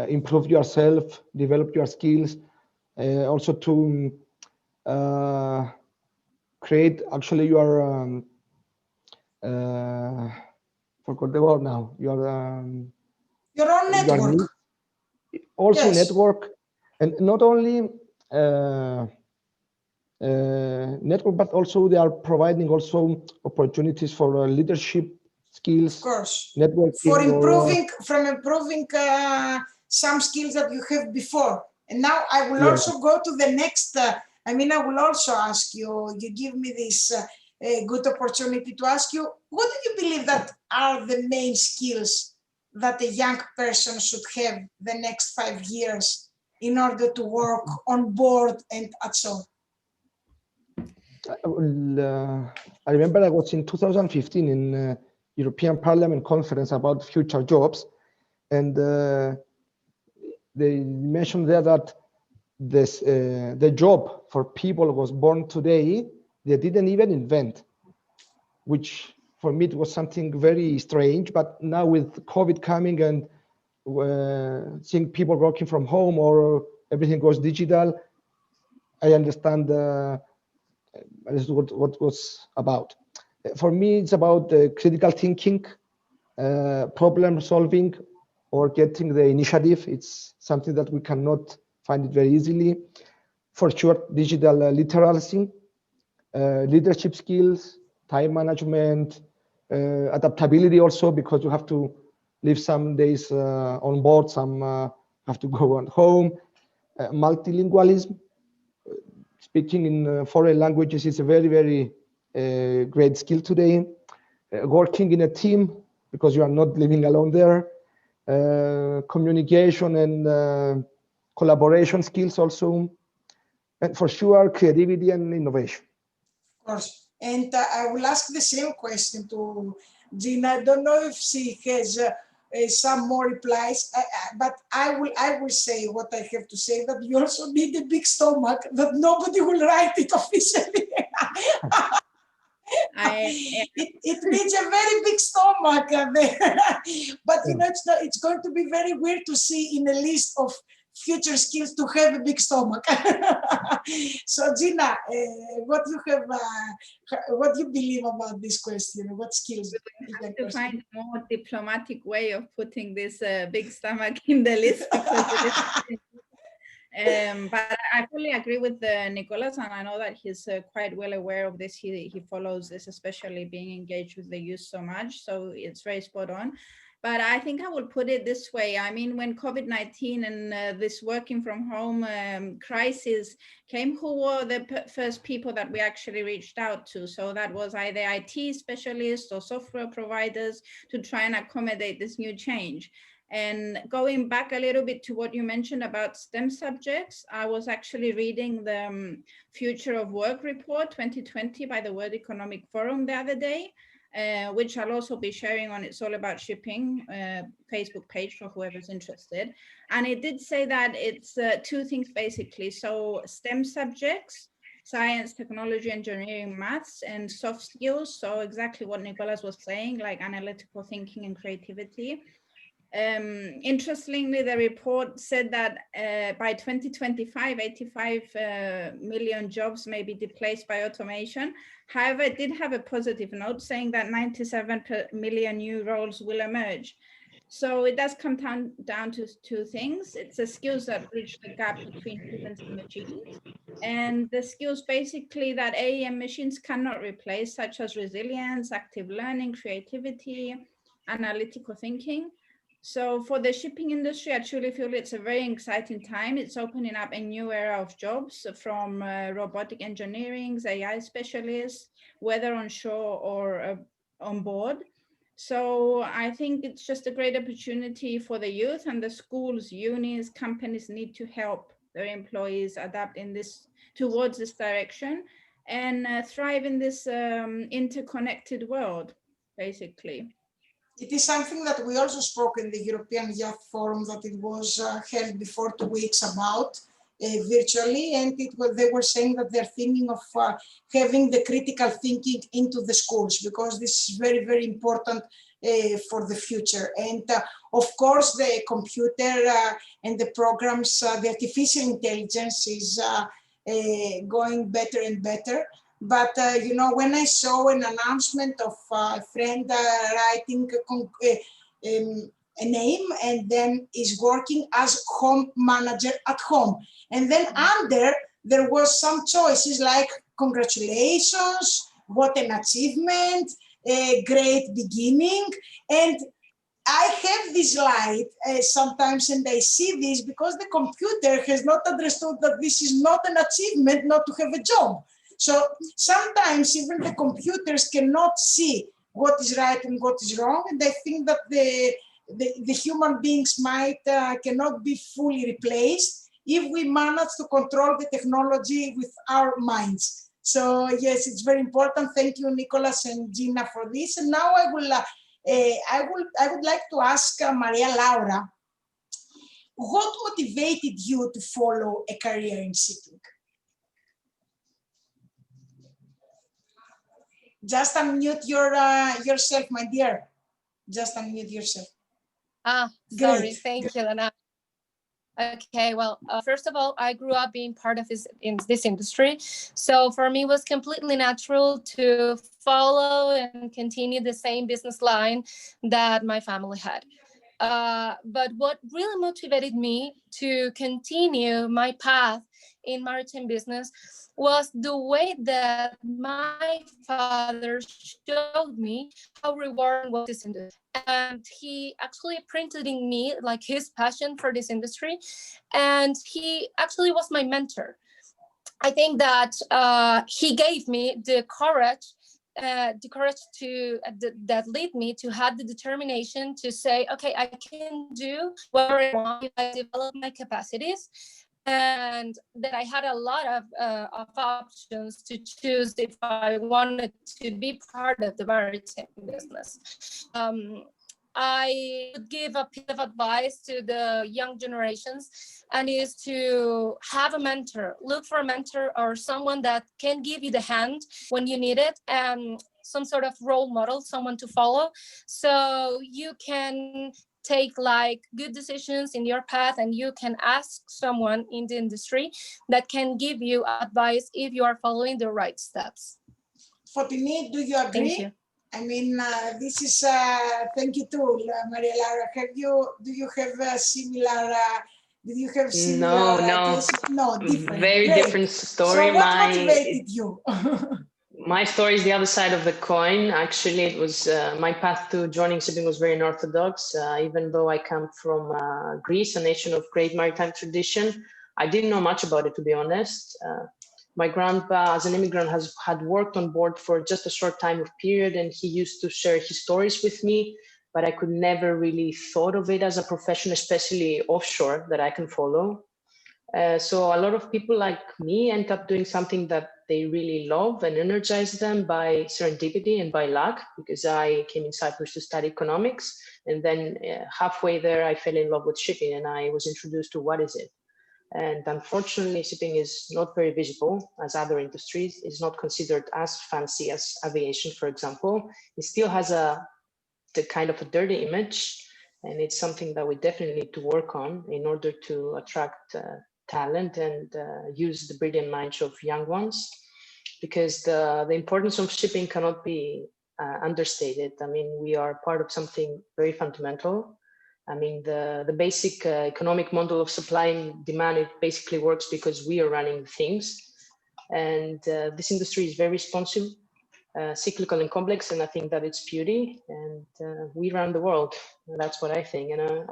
improve yourself, develop your skills, also to create actually your forgot the word now. Your own network. Also yes. Network, and not only network, but also they are providing also opportunities for leadership skills, Of course. networking, For or, improving some skills that you have before. And now I will Yeah. also go to the next, I will also ask you, you give me this good opportunity to ask you, what do you believe that are the main skills that a young person should have the next 5 years in order to work on board and at shore? I remember I was in 2015 in European Parliament conference about future jobs, and they mentioned there that the job for people who was born today, they didn't even invent, which for me it was something very strange. But now with COVID coming and seeing people working from home or everything goes digital, I understand what was about. For me, it's about critical thinking, problem solving, or getting the initiative. It's something that we cannot find it very easily. For sure, digital literacy, leadership skills, time management, adaptability also, because you have to live some days on board, some have to go at home. Multilingualism, speaking in foreign languages is a very, very great skill today. Working in a team, because you are not living alone there. Communication and collaboration skills also. And for sure, creativity and innovation. Of course. And I will ask the same question to Gina. I don't know if she has some more replies, but I will say what I have to say, that you also need a big stomach, that nobody will write it officially. It needs a very big stomach there. But you know, it's going to be very weird to see in a list of future skills to have a big stomach. So Gina, what do you believe about this question? What skills? I have to find a more diplomatic way of putting this big stomach in the list, because but I fully agree with Nicholas, and I know that he's quite well aware of this. He follows this, especially being engaged with the youth so much, so it's very spot on. But I think I will put it this way. I mean, when COVID-19 and this working from home crisis came, who were the first people that we actually reached out to? So that was either IT specialists or software providers to try and accommodate this new change. And going back a little bit to what you mentioned about STEM subjects, I was actually reading the Future of Work report 2020 by the World Economic Forum the other day, which I'll also be sharing on It's All About Shipping Facebook page for whoever's interested. And it did say that it's two things basically. So STEM subjects, science, technology, engineering, maths, and soft skills. So exactly what Nicholas was saying, like analytical thinking and creativity. Interestingly, the report said that by 2025, 85 million jobs may be displaced by automation. However, it did have a positive note saying that 97 million new roles will emerge. So it does come down to two things. It's the skills that bridge the gap between humans and machines, and the skills basically that AI and machines cannot replace, such as resilience, active learning, creativity, analytical thinking. So for the shipping industry, I truly feel it's a very exciting time. It's opening up a new era of jobs, from robotic engineering, AI specialists, whether on shore or on board. So I think it's just a great opportunity for the youth, and the schools, unis, companies need to help their employees adapt towards this direction and thrive in this interconnected world, basically. It is something that we also spoke in the European Youth Forum, that it was held before 2 weeks about virtually, and they were saying that they're thinking of having the critical thinking into the schools, because this is very, very important for the future. And of course, the computer and the programs, the artificial intelligence is going better and better. But, you know, when I saw an announcement of a friend writing a name and then is working as home manager at home. And then under, there was some choices like, congratulations, what an achievement, a great beginning. And I have this light sometimes, and I see this because the computer has not understood that this is not an achievement not to have a job. So sometimes even the computers cannot see what is right and what is wrong. And I think that the human beings might cannot be fully replaced if we manage to control the technology with our minds. So yes, it's very important. Thank you, Nicholas and Gina, for this. And now I would like to ask Maria Laura, what motivated you to follow a career in shipping? Just unmute yourself, my dear. Just unmute yourself. Sorry, Great. thank you, Lena. Okay, well, first of all, I grew up being part of this industry. So for me, it was completely natural to follow and continue the same business line that my family had. But what really motivated me to continue my path in maritime business was the way that my father showed me how rewarding was this industry. And he actually printed in me like his passion for this industry. And he actually was my mentor. I think that he gave me the courage that led me to have the determination to say, okay, I can do whatever I want if I develop my capacities. And that I had a lot of options to choose if I wanted to be part of the maritime business. I would give a piece of advice to the young generations, and is to have a mentor. Look for a mentor or someone that can give you the hand when you need it, and some sort of role model, someone to follow, so you can take like good decisions in your path, and you can ask someone in the industry that can give you advice if you are following the right steps. Fotini, do you agree? Thank you. I mean, this is, thank you too, Maria Laura. Do you have a similar, did you have similar? No, different. Very Great. different story. So what motivated you? My story is the other side of the coin. Actually, it was my path to joining shipping was very unorthodox. Even though I come from Greece, a nation of great maritime tradition, I didn't know much about it, to be honest. My grandpa, as an immigrant, had worked on board for just a short time of period, and he used to share his stories with me, but I could never really thought of it as a profession, especially offshore, that I can follow. So a lot of people like me end up doing something that they really love and energize them by serendipity and by luck, because I came in Cyprus to study economics, and then halfway there, I fell in love with shipping, and I was introduced to what is it. And unfortunately, shipping is not very visible as other industries. It's not considered as fancy as aviation, for example. It still has the kind of a dirty image, and it's something that we definitely need to work on in order to attract talent and use the brilliant minds of young ones, because the importance of shipping cannot be understated. I mean, we are part of something very fundamental. I mean, the basic economic model of supply and demand, it basically works because we are running things. And this industry is very responsive, cyclical and complex, and I think that it's beauty, and we run the world. And that's what I think, and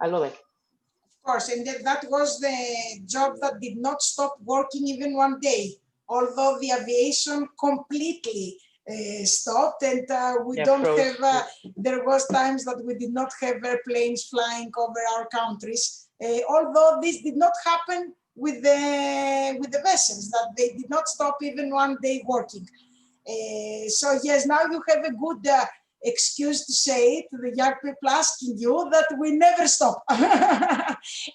I love it. Of course, and that was the job that did not stop working even one day, although the aviation completely stopped, and we don't have, there was times that we did not have airplanes flying over our countries, although this did not happen with the vessels, that they did not stop even one day working. So yes, now you have a good excuse to say to the young people asking you that we never stop.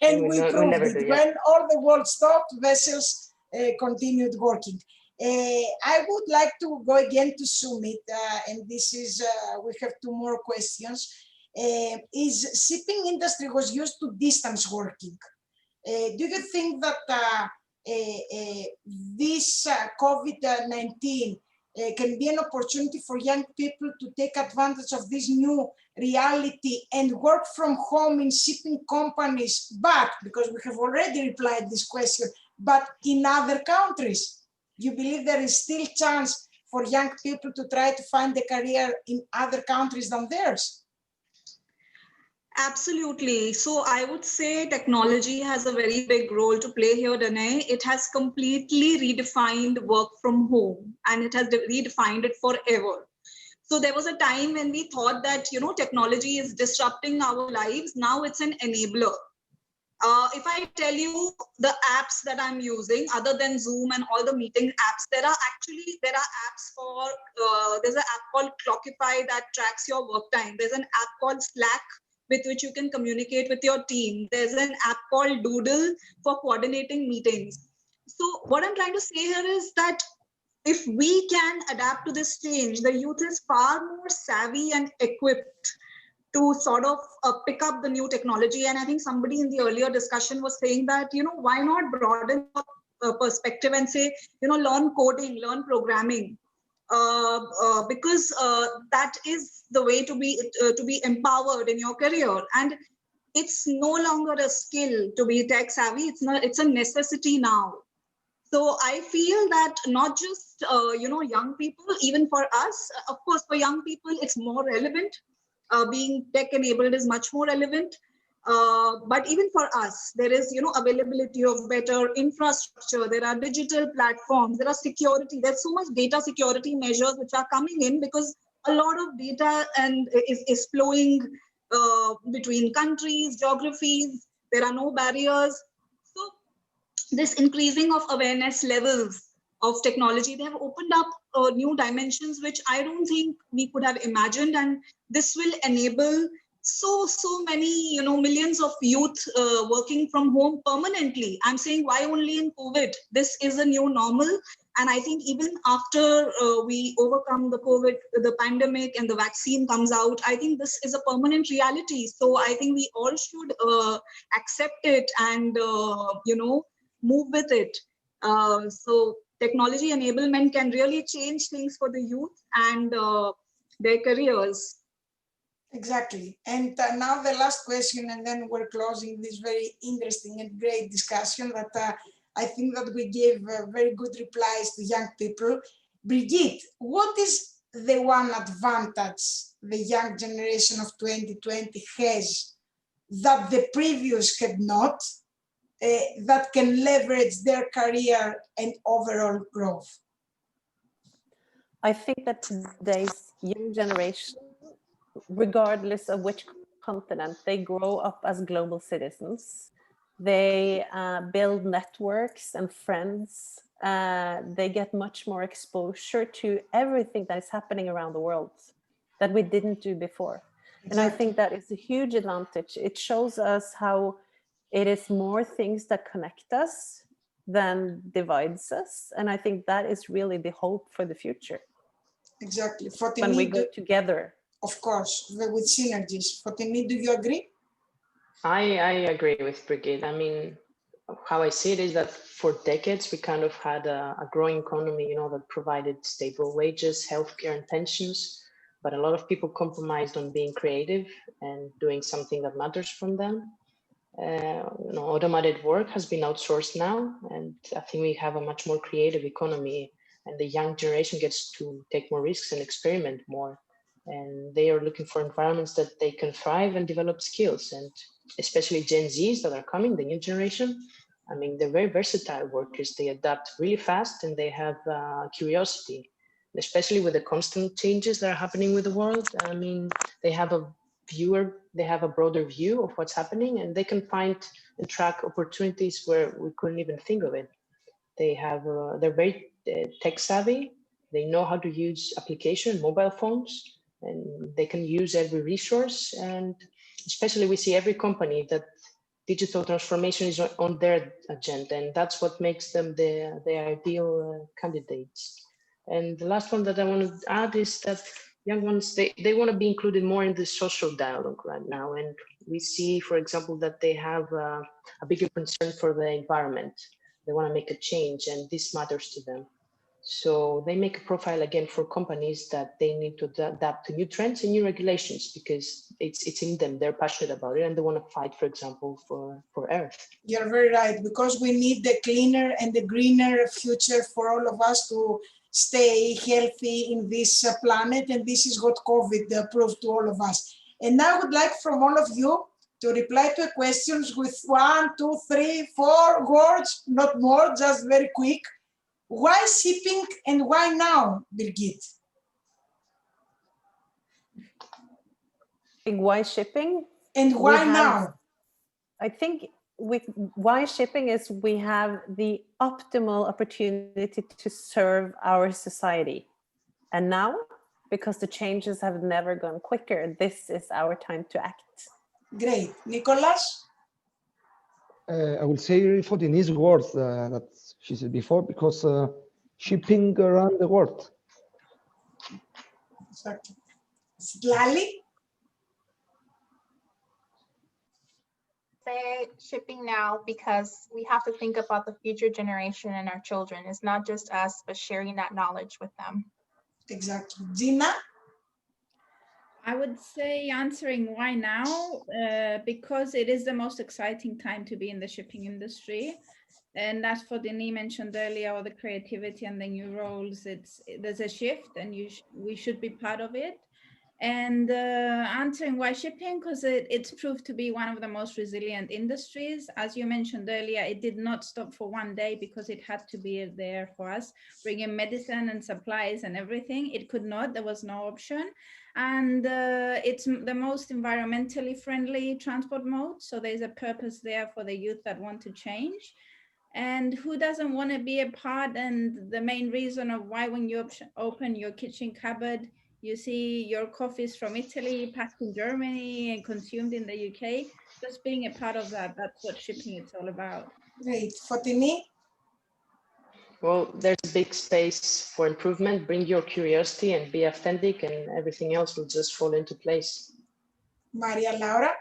And we proved it. When all the world stopped, vessels continued working. I would like to go again to Sumit, and this is, we have two more questions. Is shipping industry was used to distance working? Do you think that this COVID-19 can be an opportunity for young people to take advantage of this new reality and work from home in shipping companies, but, because we have already replied this question, but in other countries? You believe there is still chance for young people to try to find a career in other countries than theirs? Absolutely. So I would say technology has a very big role to play here, Danae. It has completely redefined work from home, and it has redefined it forever. So there was a time when we thought that, you know, technology is disrupting our lives. Now it's an enabler. If I tell you the apps that I'm using, other than Zoom and all the meeting apps, there are apps for, there's an app called Clockify that tracks your work time. There's an app called Slack with which you can communicate with your team. There's an app called Doodle for coordinating meetings. So what I'm trying to say here is that if we can adapt to this change, the youth is far more savvy and equipped to sort of pick up the new technology. And I think somebody in the earlier discussion was saying that, you know, why not broaden perspective and say, you know, learn coding, learn programming, because that is the way to be empowered in your career. And it's no longer a skill to be tech savvy. It's a necessity now. So I feel that not just, you know, young people, even for us, of course, for young people, it's more relevant. Being tech enabled is much more relevant. But even for us, there is, you know, availability of better infrastructure. There are digital platforms, there are security. There's so much data security measures which are coming in because a lot of data is flowing between countries, geographies. There are no barriers. So this increasing of awareness levels of technology, they have opened up new dimensions which I don't think we could have imagined, and this will enable so many, you know, millions of youth working from home permanently. I'm saying, why only in COVID? This is a new normal, and I think even after we overcome the COVID, the pandemic, and the vaccine comes out, I think this is a permanent reality. So I think we all should accept it and you know, move with it. So technology enablement can really change things for the youth and their careers. Exactly. And now the last question, and then we're closing this very interesting and great discussion that I think that we gave very good replies to young people. Brigitte, what is the one advantage the young generation of 2020 has that the previous had not, that can leverage their career and overall growth? I think that today's young generation, regardless of which continent, they grow up as global citizens. They build networks and friends. They get much more exposure to everything that is happening around the world that we didn't do before. Exactly. And I think that is a huge advantage. It shows us how it is more things that connect us than divides us. And I think that is really the hope for the future. Exactly. When we go together. Of course, with synergies. Fotini, do you agree? I agree with Brigitte. I mean, how I see it is that for decades, we kind of had a growing economy, you know, that provided stable wages, healthcare, and pensions. But a lot of people compromised on being creative and doing something that matters from them. You know, automated work has been outsourced now, and I think we have a much more creative economy, and the young generation gets to take more risks and experiment more. And they are looking for environments that they can thrive and develop skills. And especially Gen Zs that are coming, the new generation, I mean, they're very versatile workers. They adapt really fast and they have curiosity, and especially with the constant changes that are happening with the world. I mean, they have a broader view of what's happening, and they can find and track opportunities where we couldn't even think of it. They're very tech savvy. They know how to use application, mobile phones, and they can use every resource. And especially we see every company that digital transformation is on their agenda, and that's what makes them the ideal candidates. And the last one that I want to add is that young ones, they want to be included more in the social dialogue right now. And we see, for example, that they have a bigger concern for the environment. They want to make a change, and this matters to them. So they make a profile again for companies that they need to adapt to new trends and new regulations because it's in them. They're passionate about it and they want to fight, for example, for Earth. You're very right, because we need the cleaner and the greener future for all of us to stay healthy in this planet, and this is what COVID proved to all of us. And now I would like from all of you to reply to questions with 1, 2, 3, 4 words, not more, just very quick. Why shipping and why now, Birgit? Why shipping? And why now? I think with why shipping is we have the optimal opportunity to serve our society. And now, because the changes have never gone quicker, this is our time to act. Great. Nicolas? I will say for Denise's words that she said before, because shipping around the world. Exactly. Lali? Say shipping now because we have to think about the future generation and our children. It's not just us, but sharing that knowledge with them. Exactly. Gina? I would say answering why now, because it is the most exciting time to be in the shipping industry. And as for Denis mentioned earlier, all the creativity and the new roles, there's a shift and we should be part of it. And answering why shipping, because it's proved to be one of the most resilient industries. As you mentioned earlier, it did not stop for one day because it had to be there for us, bringing medicine and supplies and everything. It could not, there was no option. And it's the most environmentally friendly transport mode. So there's a purpose there for the youth that want to change. And who doesn't want to be a part? And the main reason of why when you open your kitchen cupboard, you see your coffees from Italy, packed in Germany and consumed in the UK. Just being a part of that, that's what shipping is all about. Great. Fotini? Well, there's a big space for improvement. Bring your curiosity and be authentic, and everything else will just fall into place. Maria Laura?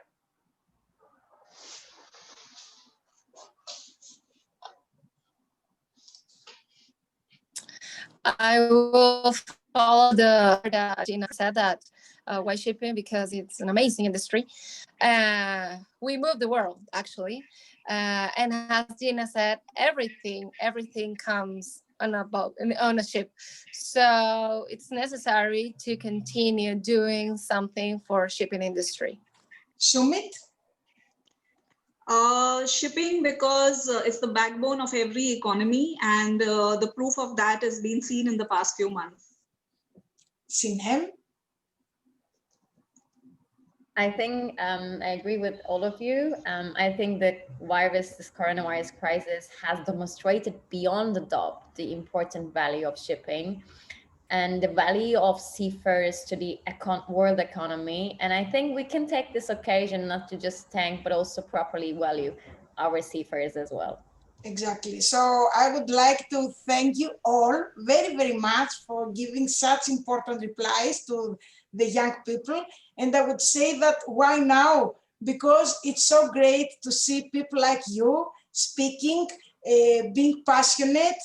I will follow the Gina said that why shipping, because it's an amazing industry. We move the world actually, and as Gina said, everything comes on a boat, on a ship. So it's necessary to continue doing something for shipping industry. Sumit? Shipping, because it's the backbone of every economy, and the proof of that has been seen in the past few months. Sinem? I think I agree with all of you. I think that this coronavirus crisis has demonstrated beyond a doubt the important value of shipping and the value of seafarers to the world economy. And I think we can take this occasion not to just thank, but also properly value our seafarers as well. Exactly. So I would like to thank you all very, very much for giving such important replies to the young people. And I would say that why now? Because it's so great to see people like you speaking, being passionate,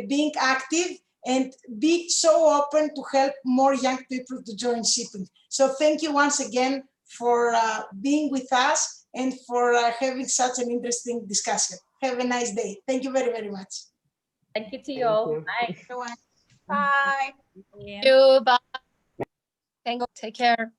being active, and be so open to help more young people to join shipping. So thank you once again for being with us and for having such an interesting discussion. Have a nice day. Thank you very, very much. Thank you to you all. Bye. Everyone. Bye. Thank you. Bye. Take care.